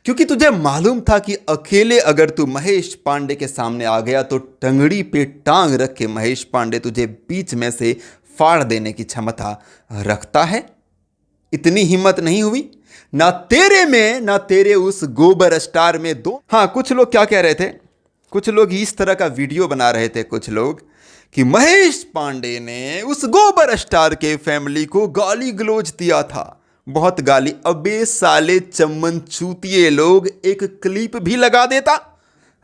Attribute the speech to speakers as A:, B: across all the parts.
A: क्योंकि तुझे मालूम था कि अकेले अगर तू महेश पांडे के सामने आ गया तो टंगड़ी पे टांग रख के महेश पांडे तुझे बीच में से फाड़ देने की क्षमता रखता है। इतनी हिम्मत नहीं हुई ना तेरे में ना तेरे उस गोबर स्टार में। दो हाँ, कुछ लोग क्या कह रहे थे, कुछ लोग इस तरह का वीडियो बना रहे थे, कुछ लोग कि महेश पांडे ने उस गोबर स्टार के फैमिली को गाली गलौज दिया था, बहुत गाली। अबे साले चम्मन चूतिए लोग, एक क्लिप भी लगा देता।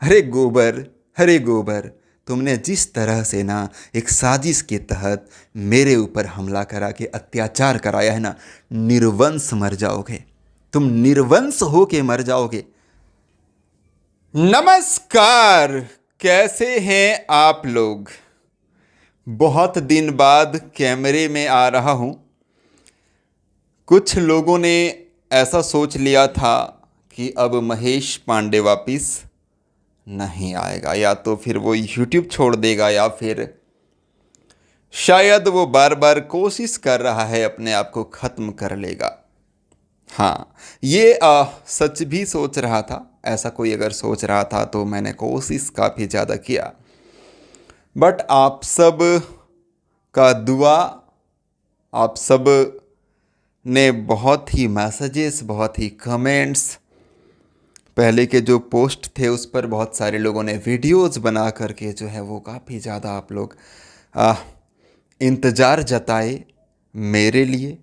A: अरे गोबर, अरे गोबर, तुमने जिस तरह से ना एक साजिश के तहत मेरे ऊपर हमला करा के अत्याचार कराया है ना, निर्वंश मर जाओगे तुम, निर्वंश होके मर जाओगे। नमस्कार, कैसे हैं आप लोग? बहुत दिन बाद कैमरे में आ रहा हूं। कुछ लोगों ने ऐसा सोच लिया था कि अब महेश पांडे वापिस नहीं आएगा, या तो फिर वो यूट्यूब छोड़ देगा, या फिर शायद वो बार बार कोशिश कर रहा है अपने आप को ख़त्म कर लेगा। हाँ, ये सच भी सोच रहा था। ऐसा कोई अगर सोच रहा था तो मैंने कोशिश काफ़ी ज़्यादा किया, बट आप सब का दुआ, आप सब ने बहुत ही मैसेजेस, बहुत ही कमेंट्स, पहले के जो पोस्ट थे उस पर बहुत सारे लोगों ने वीडियोस बना करके जो है वो काफ़ी ज़्यादा आप लोग इंतज़ार जताए मेरे लिए।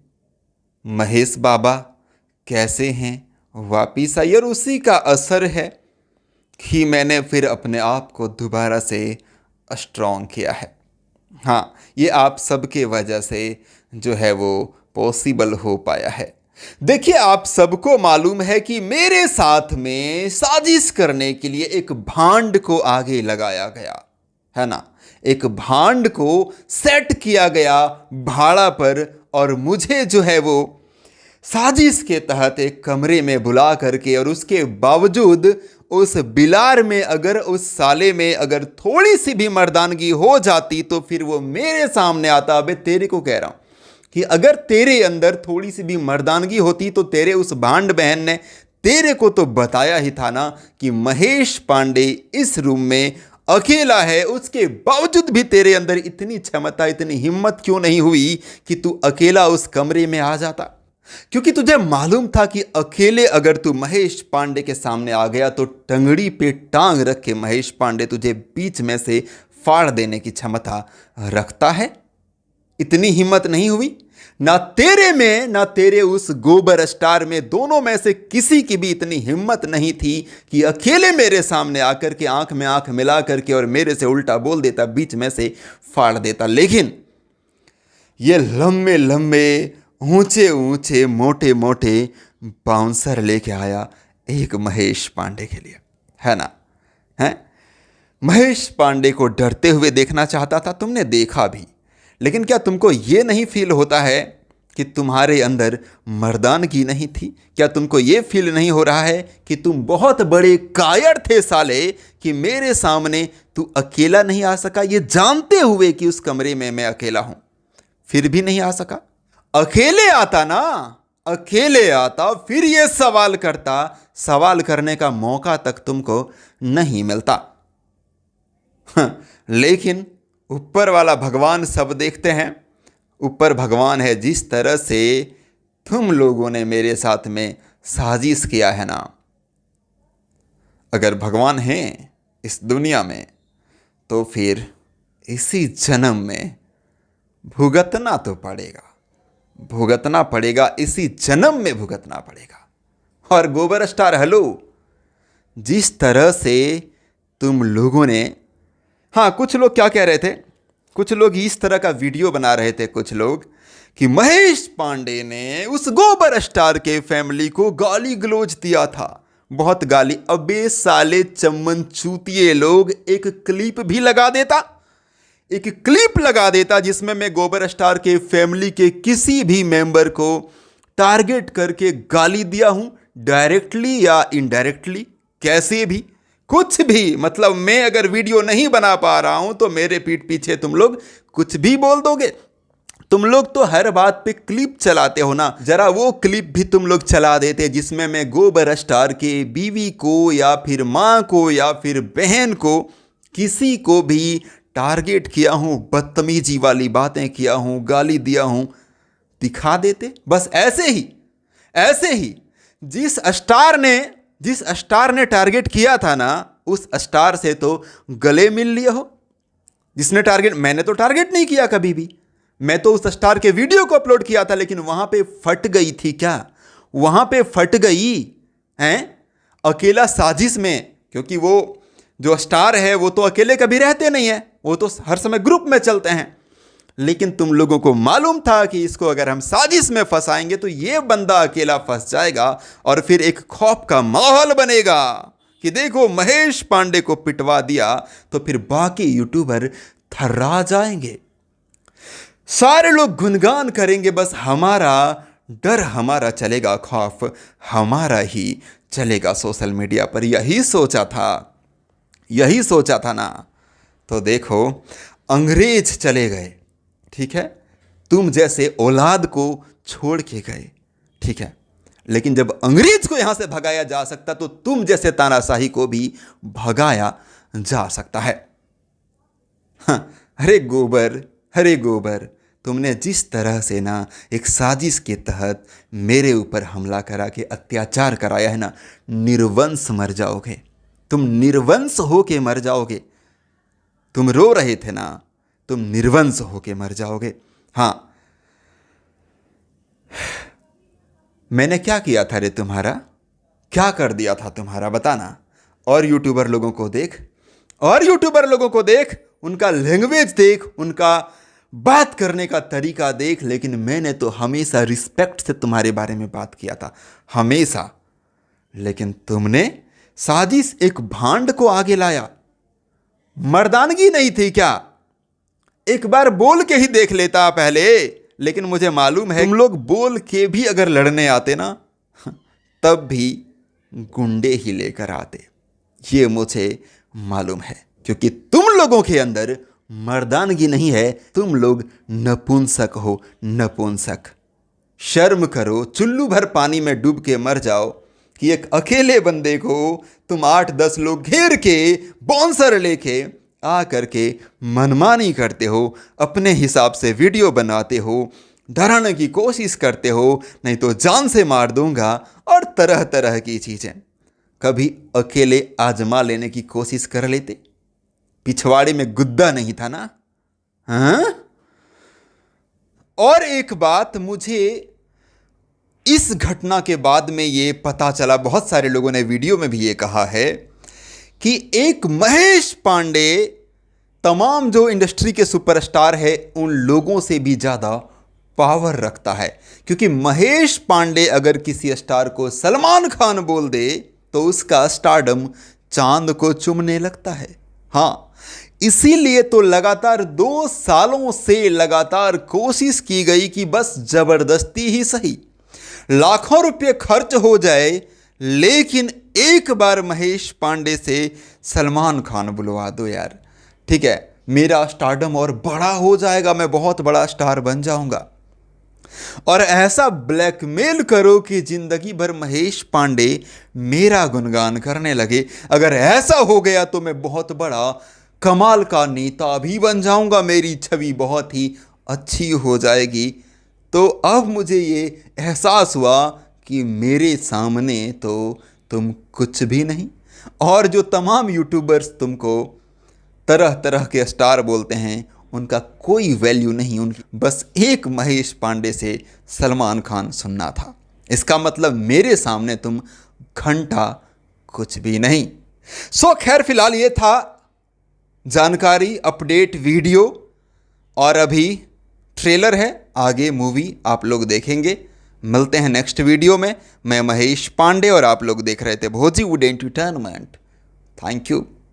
A: महेश बाबा कैसे हैं, वापिस आई, और उसी का असर है कि मैंने फिर अपने आप को दोबारा से स्ट्रॉन्ग किया है। हाँ, ये आप सबके वजह से जो है वो पॉसिबल हो पाया है। देखिए, आप सबको मालूम है कि मेरे साथ में साजिश करने के लिए एक भांड को आगे लगाया गया है ना, एक भांड को सेट किया गया भाड़ा पर, और मुझे जो है वो साजिश के तहत एक कमरे में बुला करके, और उसके बावजूद उस बिलार में, अगर उस साले में अगर थोड़ी सी भी मर्दानगी हो जाती तो फिर वो मेरे सामने आता। अबे तेरे को कह रहा हूं कि अगर तेरे अंदर थोड़ी सी भी मर्दानगी होती तो तेरे उस भांड बहन ने तेरे को तो बताया ही था ना कि महेश पांडे इस रूम में अकेला है। उसके बावजूद भी तेरे अंदर इतनी क्षमता, इतनी हिम्मत क्यों नहीं हुई कि तू अकेला उस कमरे में आ जाता? क्योंकि तुझे मालूम था कि अकेले अगर तू महेश पांडे के सामने आ गया तो टंगड़ी पे टांग रख के महेश पांडे तुझे बीच में से फाड़ देने की क्षमता रखता है। इतनी हिम्मत नहीं हुई ना तेरे में ना तेरे उस गोबर स्टार में, दोनों में से किसी की भी इतनी हिम्मत नहीं थी कि अकेले मेरे सामने आकर के आंख में आंख मिला करके और मेरे से उल्टा बोल देता, बीच में से फाड़ देता। लेकिन ये लंबे लंबे, ऊंचे ऊंचे, मोटे मोटे बाउंसर लेके आया एक महेश पांडे के लिए, है ना? हैं? महेश पांडे को डरते हुए देखना चाहता था, तुमने देखा भी। लेकिन क्या तुमको ये नहीं फील होता है कि तुम्हारे अंदर मर्दानगी नहीं थी? क्या तुमको ये फील नहीं हो रहा है कि तुम बहुत बड़े कायर थे साले, कि मेरे सामने तू अकेला नहीं आ सका, ये जानते हुए कि उस कमरे में मैं अकेला हूं, फिर भी नहीं आ सका? अकेले आता ना, अकेले आता फिर ये सवाल करता, सवाल करने का मौका तक तुमको नहीं मिलता। लेकिन ऊपर वाला भगवान सब देखते हैं। ऊपर भगवान है, जिस तरह से तुम लोगों ने मेरे साथ में साजिश किया है ना, अगर भगवान हैं इस दुनिया में तो फिर इसी जन्म में भुगतना तो पड़ेगा, भुगतना पड़ेगा, इसी जन्म में भुगतना पड़ेगा। और गोबर स्टार हेलो, जिस तरह से तुम लोगों ने, हाँ, कुछ लोग क्या कह रहे थे, कुछ लोग इस तरह का वीडियो बना रहे थे, कुछ लोग कि महेश पांडे ने उस गोबर स्टार के फैमिली को गाली गलौज दिया था, बहुत गाली। अबे साले चम्मन चूतिए लोग, एक क्लिप भी लगा देता, एक क्लिप लगा देता जिसमें मैं गोबर स्टार के फैमिली के किसी भी मेंबर को टारगेट करके गाली दिया हूं, डायरेक्टली या इनडायरेक्टली, कैसे भी, कुछ भी। मतलब मैं अगर वीडियो नहीं बना पा रहा हूं तो मेरे पीठ पीछे तुम लोग कुछ भी बोल दोगे, तुम लोग तो हर बात पे क्लिप चलाते हो ना, जरा वो क्लिप भी तुम लोग चला देते जिसमें मैं गोबर स्टार के बीवी को या फिर माँ को या फिर बहन को, किसी को भी टारगेट किया हूँ, बदतमीजी वाली बातें किया हूँ, गाली दिया हूँ, दिखा देते। बस ऐसे ही जिस स्टार ने टारगेट किया था ना, उस स्टार से तो गले मिल लिए हो। जिसने टारगेट, मैंने तो टारगेट नहीं किया कभी भी, मैं तो उस स्टार के वीडियो को अपलोड किया था, लेकिन वहां पे फट गई थी क्या? वहां पे फट गई हैं अकेला साजिश में, क्योंकि वो जो स्टार है वो तो अकेले कभी रहते नहीं है, वो तो हर समय ग्रुप में चलते हैं। लेकिन तुम लोगों को मालूम था कि इसको अगर हम साजिश में फंसाएंगे तो ये बंदा अकेला फंस जाएगा और फिर एक खौफ का माहौल बनेगा कि देखो महेश पांडे को पिटवा दिया तो फिर बाकी यूट्यूबर थर्रा जाएंगे, सारे लोग गुणगान करेंगे, बस हमारा डर हमारा चलेगा, खौफ हमारा ही चलेगा सोशल मीडिया पर। यही सोचा था ना। तो देखो अंग्रेज चले गए, ठीक है, तुम जैसे औलाद को छोड़ के गए, ठीक है, लेकिन जब अंग्रेज को यहां से भगाया जा सकता तो तुम जैसे तानाशाही को भी भगाया जा सकता है। हाँ, अरे गोबर, तुमने जिस तरह से ना एक साजिश के तहत मेरे ऊपर हमला करा के अत्याचार कराया है ना, निर्वंश मर जाओगे तुम, निर्वंश होके मर जाओगे। तुम रो रहे थे ना, तुम निर्वंश होके मर जाओगे। हाँ, मैंने क्या किया था रे तुम्हारा, क्या कर दिया था तुम्हारा, बताना। और यूट्यूबर लोगों को देख, उनका लैंग्वेज देख, उनका बात करने का तरीका देख। लेकिन मैंने तो हमेशा रिस्पेक्ट से तुम्हारे बारे में बात किया था, हमेशा। लेकिन तुमने साजिश, एक भांड को आगे लाया। मर्दानगी नहीं थी क्या? एक बार बोल के ही देख लेता पहले। लेकिन मुझे मालूम है तुम लोग बोल के भी अगर लड़ने आते ना, तब भी गुंडे ही लेकर आते, ये मुझे मालूम है। क्योंकि तुम लोगों के अंदर मर्दानगी नहीं है, तुम लोग नपुंसक हो, नपुंसक। शर्म करो, चुल्लू भर पानी में डूब के मर जाओ कि एक अकेले बंदे को तुम 8-10 लोग घेर के बाउंसर लेके आ करके मनमानी करते हो, अपने हिसाब से वीडियो बनाते हो, डराने की कोशिश करते हो, नहीं तो जान से मार दूंगा, और तरह तरह की चीज़ें। कभी अकेले आजमा लेने की कोशिश कर लेते, पिछवाड़े में गुद्दा नहीं था ना? हाँ? और एक बात मुझे इस घटना के बाद में ये पता चला, बहुत सारे लोगों ने वीडियो में भी ये कहा है कि एक महेश पांडे तमाम जो इंडस्ट्री के सुपरस्टार है उन लोगों से भी ज़्यादा पावर रखता है। क्योंकि महेश पांडे अगर किसी स्टार को सलमान खान बोल दे तो उसका स्टारडम चांद को चूमने लगता है। हाँ, इसीलिए तो लगातार 2 सालों से लगातार कोशिश की गई कि बस जबरदस्ती ही सही, लाखों रुपये खर्च हो जाए, लेकिन एक बार महेश पांडे से सलमान खान बुलवा दो यार, ठीक है, मेरा स्टारडम और बड़ा हो जाएगा, मैं बहुत बड़ा स्टार बन जाऊंगा। और ऐसा ब्लैकमेल करो कि जिंदगी भर महेश पांडे मेरा गुणगान करने लगे। अगर ऐसा हो गया तो मैं बहुत बड़ा कमाल का नेता भी बन जाऊंगा, मेरी छवि बहुत ही अच्छी हो जाएगी। तो अब मुझे ये एहसास हुआ कि मेरे सामने तो तुम कुछ भी नहीं, और जो तमाम यूट्यूबर्स तुमको तरह तरह के स्टार बोलते हैं उनका कोई वैल्यू नहीं, उनकी बस एक महेश पांडे से सलमान खान सुनना था। इसका मतलब मेरे सामने तुम घंटा कुछ भी नहीं। सो खैर, फिलहाल ये था जानकारी, अपडेट वीडियो, और अभी ट्रेलर है, आगे मूवी आप लोग देखेंगे। मिलते हैं नेक्स्ट वीडियो में। मैं महेश पांडे और आप लोग देख रहे थे भोजीवुड एंटरटेनमेंट। Thank you.